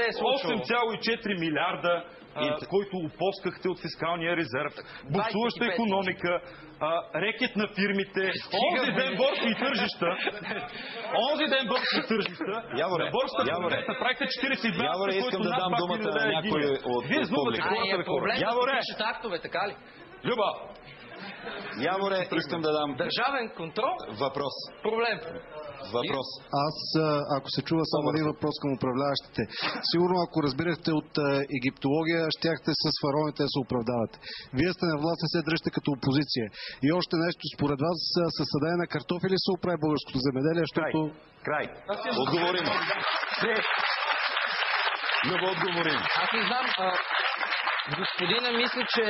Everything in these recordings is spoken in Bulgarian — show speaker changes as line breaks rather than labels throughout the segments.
се е случило.
8,4 милиарда, който опоскахте от фискалния резерв, буксуваща икономика, рекет на фирмите, онзи ден борси и тържища,
Яворе,
направихте 42,
Яворе, искам да дам думата на някой от публика.
Яворе, пишете актове, така ли?
Люба!
Яворе, искам да дам
Държавен контрол?
въпрос.
Проблем.
Въпрос.
Аз, ако се чува само един въпрос към управляващите. Сигурно, ако разбирахте от египтология, щяхте с фараоните да се оправдавате. Вие сте на власт, не се дръжте като опозиция. И още нещо, според вас, със съдене на картофи ли се оправи българското земеделие, защото...
Край. Отговорим. Любо, отговорим.
Аз не знам, господина мисля, че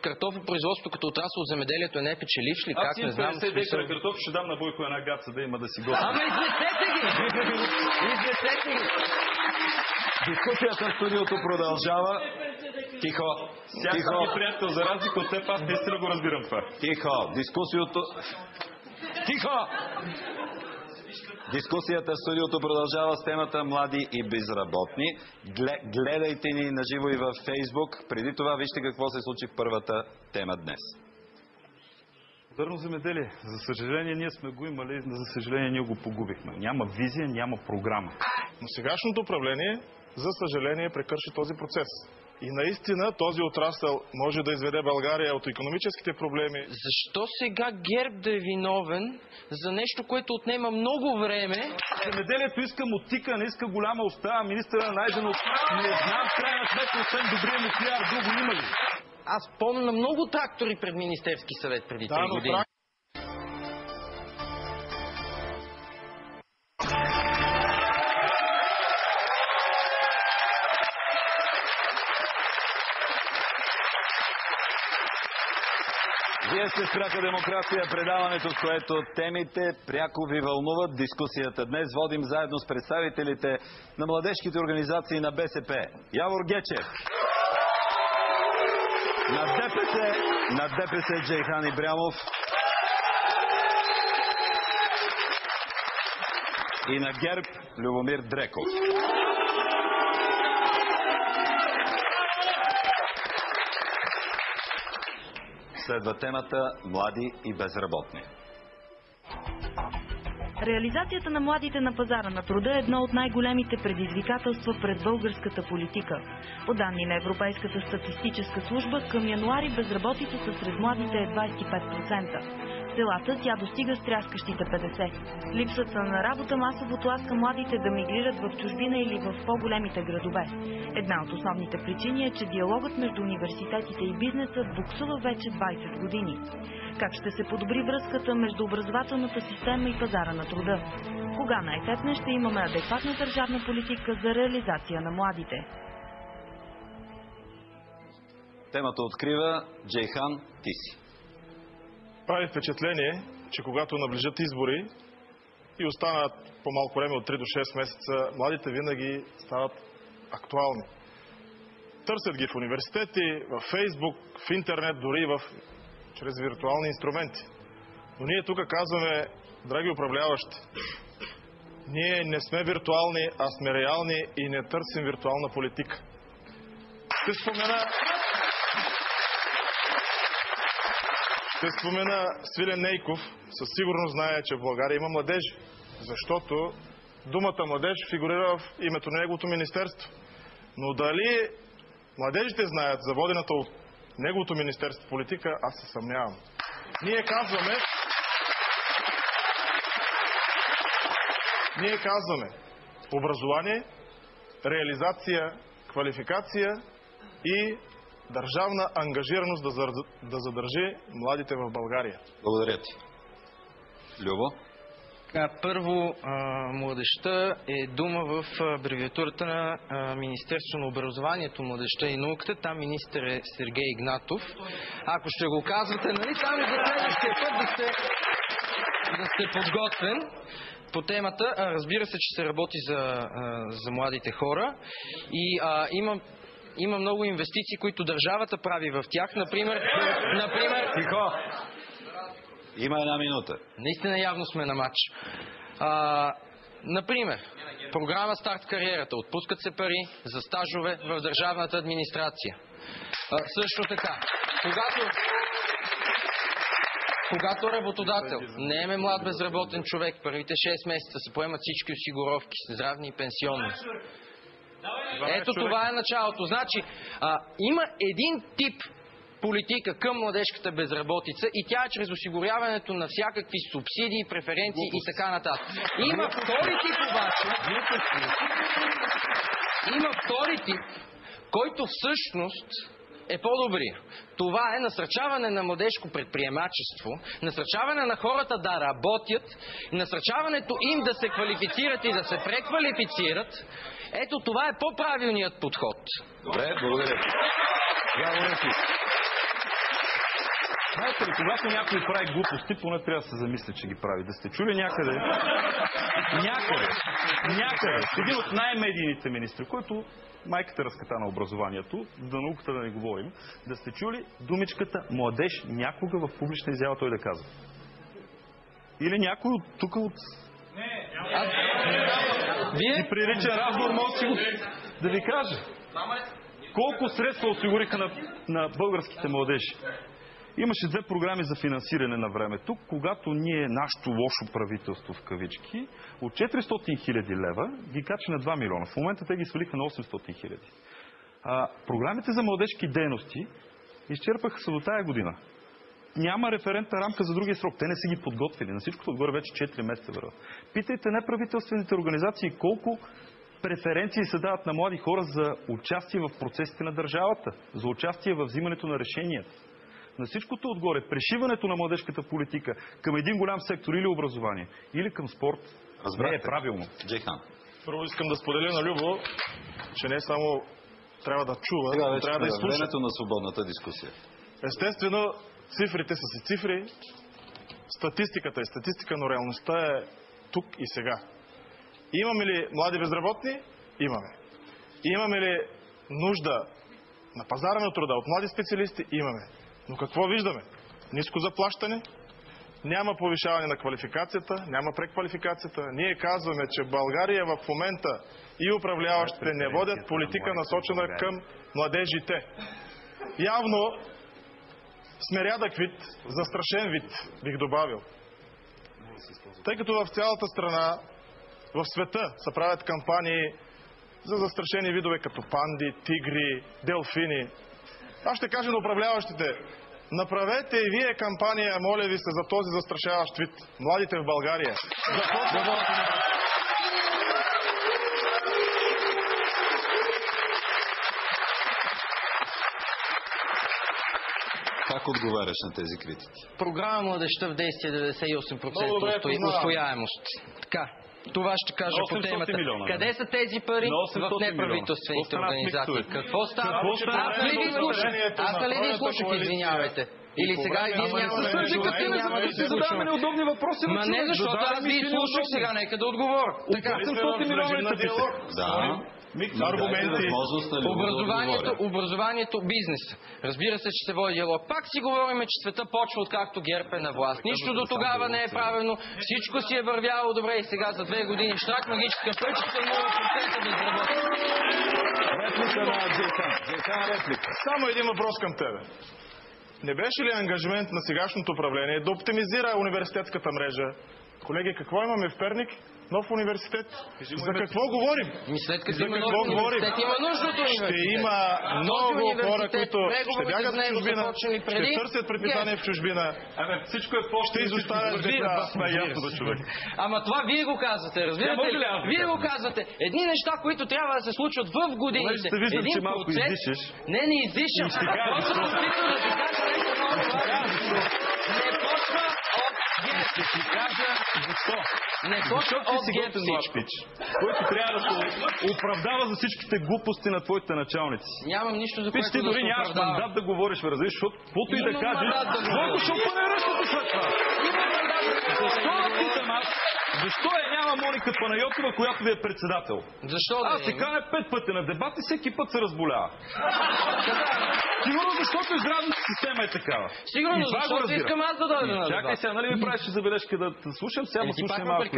картофопроизводството като отрасъл от земеделието е непечеливш ли? Как не знам.
50 декара картоф ще дам на Бойко една гаца да има да си готви.
Ама изнесете ги!
Дискусията в студиото продължава. Тихо.
Тихо. Приятел, за разлика от теб, аз наистина го разбирам това.
Тихо. Дискусията в студиото продължава с темата млади и безработни. Гледайте ни на живо и във Фейсбук. Преди това вижте какво се случи в първата тема днес.
Модерно земеделие. За съжаление ние сме го имали, за съжаление ние го погубихме. Няма визия, няма програма.
Но сегашното управление, за съжаление, прекърши този процес. И наистина този отрасъл може да изведе България от икономическите проблеми.
Защо сега ГЕРБ да е виновен за нещо, което отнема много време?
Земеделието иска мотика, не иска голяма уста. Министъра Найденов не знам в крайна сметка, освен добрия му пиар, друго има ли?
Аз помня на много трактори пред Министерски съвет преди 3 години.
Вие сте с Пряка демокрация, предаването, с което темите пряко ви вълнуват. Дискусията днес водим заедно с представителите на младежките организации на БСП. Явор Гечев. На ДПС Джейхан Ибрямов. И на ГЕРБ Любомир Дреков. Следва темата млади и безработни.
Реализацията на младите на пазара на труда е едно от най-големите предизвикателства пред българската политика. По данни на Европейската статистическа служба, към януари безработицата сред младите е 25%. В селата тя достига стряскащите 50%. Липсата на работа масово тласка младите да мигрират в чужбина или в по-големите градове. Една от основните причини е, че диалогът между университетите и бизнеса буксува вече 20 години. Как ще се подобри връзката между образователната система и пазара на труда? Кога най-сетне ще имаме адекватна държавна политика за реализация на младите?
Темата открива Джейхан Тиси.
Прави впечатление, че когато наближат избори и останат по-малко време от 3 до 6 месеца, младите винаги стават актуални. Търсят ги в университети, в Фейсбук, в интернет, дори чрез виртуални инструменти. Но ние тук казваме, драги управляващи, ние не сме виртуални, а сме реални и не търсим виртуална политика. Ще спомена Свилен Нейков. Със сигурност знае, че в България има младежи, защото думата младеж фигурира в името на неговото министерство. Но дали младежите знаят за водената от неговото министерство политика, аз се съмнявам. Ние казваме образование, реализация, квалификация и държавна ангажираност да задържи младите в България.
Благодаря ти. Любо?
Първо, младежта е дума в абревиатурата на Министерство на образованието, младежта и науката. Там министър е Сергей Игнатов. Ако ще го казвате, нали, там е за следващия път да сте подготвен по темата. Разбира се, че се работи за младите хора и има много инвестиции, които държавата прави в тях. Например...
Тихо! Има 1 минута.
Наистина явно сме на матч. Например, Програма Старт в кариерата. Отпускат се пари за стажове в държавната администрация. Също така, когато работодател наеме млад безработен човек, първите 6 месеца се поемат всички осигуровки, здравни и пенсионни. Ето това е началото. Значи, има един тип политика към младежката безработица и тя е чрез осигуряването на всякакви субсидии, преференции и така нататък. Има втори тип обаче, който всъщност е по-добрия. Това е насърчаване на младежко предприемачество, насърчаване на хората да работят, насърчаването им да се квалифицират и да се преквалифицират. Ето това е по-правилният подход.
Добре, благодаря. Знаете ли, когато някой прави глупости, поне трябва да се замисли, че ги прави. Да сте чули някъде, един от най-медийните министри, който майката разката на образованието, за науката да не говорим, да сте чули думичката младеж някога в публична изява той да казва? Или някой от тук от...
Вие?
Приличен разговор може да ви кажа. Колко средства осигуриха на българските младежи? Имаше 2 програми за финансиране на времето, когато нашето лошо правителство в кавички от 400 хиляди лева ги кача на 2 милиона. В момента те ги свалиха на 800 хиляди. Програмите за младежки дейности изчерпаха се до тая година. Няма референтна рамка за другия срок. Те не са ги подготвили. На всичкото отгоре вече 4 месеца върват. Питайте неправителствените организации колко преференции се дават на млади хора за участие в процесите на държавата, за участие в взимането на решенията. На всичкото отгоре, пришиването на младежката политика към един голям сектор или образование, или към спорт, не е правилно. Джейхан.
Първо искам да споделя на Любо, че не само трябва да чува, но трябва да изслуша.
Времето на свободната дискусия.
Естествено, цифрите са си цифри, статистиката е статистика, но реалността е тук и сега. Имаме ли млади безработни? Имаме. Имаме ли нужда на пазара на труда от млади специалисти? Имаме. Но какво виждаме? Ниско заплащане, няма повишаване на квалификацията, няма преквалификацията. Ние казваме, че България в момента и управляващите не водят политика насочена към младежите. Явно сме рядък вид, застрашен вид, бих добавил. Тъй като в цялата страна, в света се правят кампании за застрашени видове като панди, тигри, делфини. Аз ще кажа на управляващите, направете и вие кампания, моля ви се, за този застрашаващ вид. Младите в България.
Как отговаряш на тези критики?
Програма Младежта в действие 98% усвояемост. Така. Това ще кажа по темата.
Милиона,
къде са тези пари в неправителствените организации? Какво става? Аз ли ви слушах? Извинявайте. Или сега и вие няма да слушате?
Ще задаваме неудобни въпроси.
Ма не, защото аз ви слушах сега. Нека да отговоря.
Така, 800 милиона е да.
Аргументи.
Образованието, бизнес. Разбира се, че се води диалог. Пак си говорим, че света почва откакто ГЕРБ е на власт. Нищо до тогава не е правено. Всичко си е вървяло добре и сега за 2 години щрак магическа пръчица 0% безработица.
Реплика.
Само един въпрос към тебе. Не беше ли ангажимент на сегашното управление да оптимизира университетската мрежа? Колеги, какво имаме в Перник? Нов университет. За какво говорим?
След като има нов университет, има нужда от университет.
Ще има много хора, които ще бягат в чужбина, ще търсят препитание в чужбина.
Всичко е по-ще
изоставят деца.
Ама това вие го казвате, разбирате ли? Вие го казвате. Едни неща, които трябва да се случват в годините.
Един процес.
Не издишам. Просто се опитвам да ти кажа нещо много важно. Не почва от ГЕРБ. Ще ти кажа защо. Не почва от ГЕРБ всичко.
Който трябва да се оправдава за всичките глупости на твоите началници.
Нямам нищо за което да
се оправдава. Ти дори нямаш мандат да говориш, разбираш, защото каквото и да кажеш, много ще опанераш след това.
Имам мандат да говоря.
Защо питам аз? Защо няма Моника Панайотова, която ви е председател?
Защо да
Аз се каня 5 пъти на дебати, всеки път се разболява. Сигурно защото здравната система е такава.
Сигурно защото искам аз да дойда на
Чакай сега, нали ми правиш забележка да слушам, сега му слушай малко.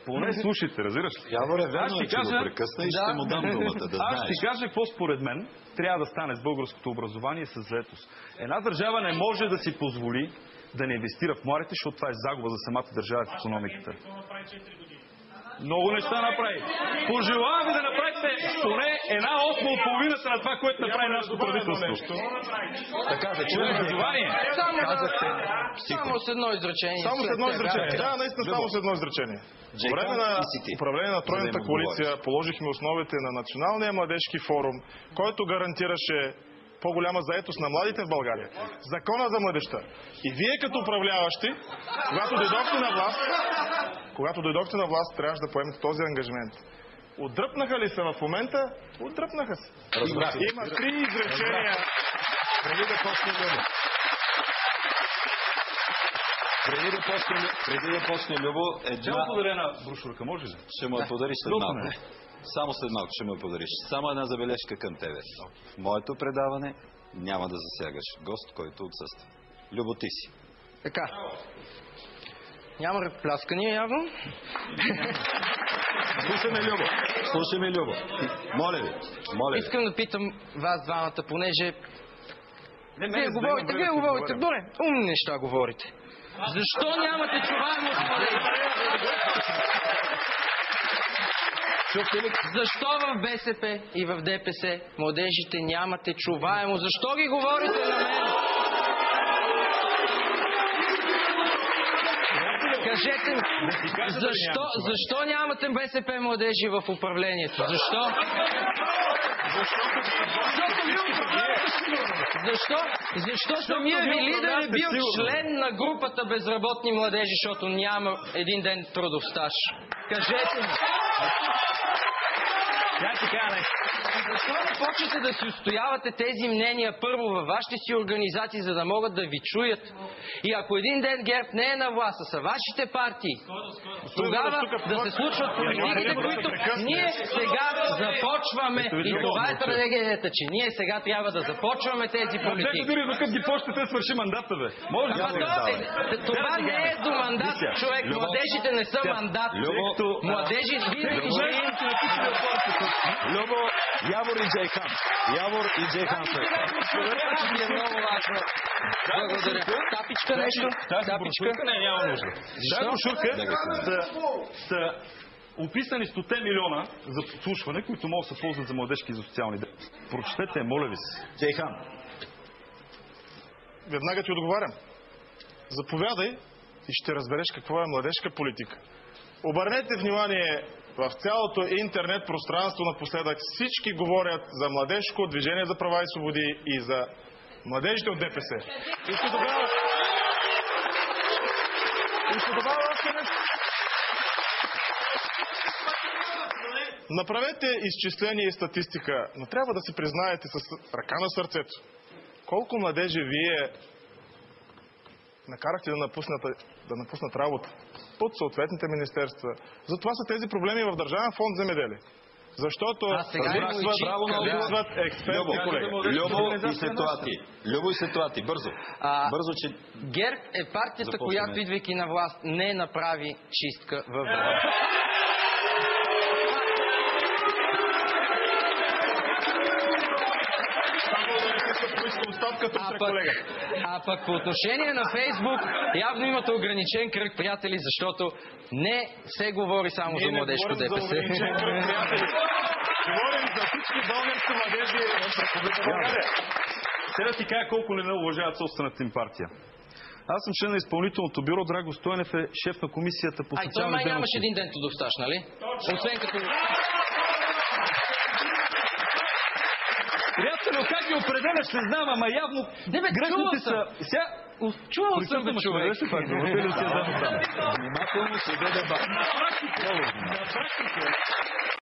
Поне слушайте, разбираш ли?
Яворе, верно е, че го прекъсна и ще му дам думата, да знаеш.
Аз ще кажа какво според мен трябва да стане с българското образование и с заетост. Една държава не може да си позволи да не инвестира в младите, защото това е загуба за самата държава в икономиката. Много неща направи. Пожелавам ви да направите поне 1/8 от половината на това, което направи нашето правителство.
Така, да чуем
образование.
Само с едно изречение.
Само с едно изречение. Да, наистина само с едно изречение. По време на управление на Тройната коалиция положихме основите на Националния младежки форум, който гарантираше по-голяма заетост на младите в България. Закона за младежта. И вие като управляващи, когато дойдохте на власт, трябваше да поемете този ангажимент. Отдръпнаха ли се в момента? Отдръпнаха се. Има 3 изречения.
Преди да почне Любо,
Ще подаря една брошурка, може ли?
Ще му я подариш след малко. Само след малко ще му я подариш. Само една забележка към тебе. В моето предаване няма да засягаш гост, който отсъства. Любо, ти си.
Така. Няма ръкопляскания явно.
Слушаме Любо. Моля ви.
Искам да питам вас двамата, понеже вие говорите, добре, умни неща говорите. Защо нямате чуваемост, Защо в БСП и в ДПС младежите нямате чуваемост? Защо ги говорите на мен? Кажете ми, защо нямате БСП младежи в управлението? Защо? Защо самия ви лидер е бил член на групата безработни младежи, защото няма един ден трудов стаж? Кажете ми. Защо не почнете да си устоявате тези мнения първо във вашите си организации, за да могат да ви чуят? И ако един ден ГЕРБ не е на власт, а са вашите партии, тогава да се случват политиките, които ние сега започваме. И това е трагедията, че ние сега трябва да започваме тези политики.
Дори докато ги почнете, свърши мандата, бе. Може
това не е до мандат, човек. Младежите не са мандат. Младежи винаги
Любо, Явор и Джейхан.
Благодаря. Тапичка нещо?
Тапичка? Не, няма нужда. Тази брошурка са описани 100 милиона за подслушване, които могат да се ползват за младежки и за социални дейности. Прочетете, моля ви се.
Джейхан.
Веднага ти отговарям. Заповядай и ще разбереш какво е младежка политика. Обърнете внимание, в цялото интернет пространство напоследък всички говорят за младежко движение за права и свободи и за младежите от ДПС. И ще добавя още нещо. Направете изчисление и статистика, но трябва да си признаете с ръка на сърцето. Колко младежи вие накарахте да напуснат работа под съответните министерства. Затова са тези проблеми в Държавен фонд земеделие. Защото липсват експерти, колеги.
Любо и след това ти. Бързо, че...
ГЕРБ е партията, която идвайки на власт не направи чистка в държавата. А пък по отношение на Фейсбук явно имате ограничен кръг приятели, защото не се говори само за младежко ДПС.
Говорим за всички български младежи в Република България.
Сега ти кажа колко не уважават собствената им партия. Аз съм член на изпълнителното бюро, Драго Стойнев е шеф на комисията по социални дейности.
Той нямаше един ден трудов стаж, нали? Освен като...
Приятелю, как ги определяш, не знам, ама явно грешните са...
Чувал съм, бе, човек.
Внимателно се гледа.